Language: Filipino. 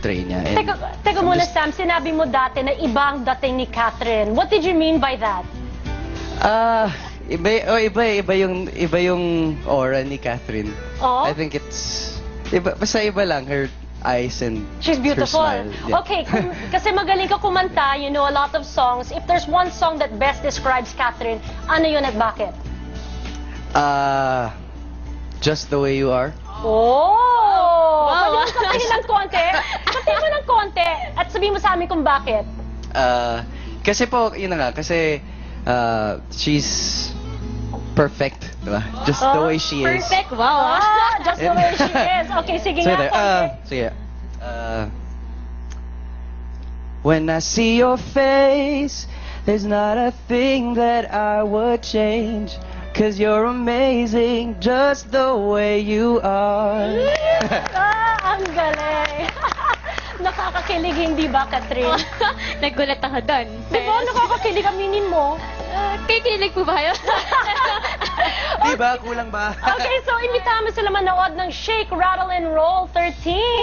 portray niya. And Teka muna, Sam, sinabi mo dati na ibang dating ni Catherine. What did you mean by that? Iba yung aura ni Catherine. Oh? I think it's basta iba lang her eyes and She's beautiful. her smile. Yeah. Okay, kasi magaling ka kumanta, you know a lot of songs. If there's one song that best describes Catherine, ano yun at bakit? Just the Way You Are. Oh! Pwede mo sabihin ng konti? Sabihin mo ng konti at sabihin mo sa amin kung bakit. Kasi po, yun na nga, kasi she's perfect, diba? Just the way she is. Perfect, wow. Just the way she is. Okay, sige So nga, there, konti. sige. When I see your face, there's not a thing that I would change. 'Cause you're amazing just the way you are. Ang galing. Nakakakilig, hindi ba, Catherine? Nagulat ako doon. Di ba, nakakakilig, aminin mo? Kikilig po ba yun? Diba? Kulang ba? Okay, so imbitahan mo sila manood ng Shake, Rattle, and Roll 13.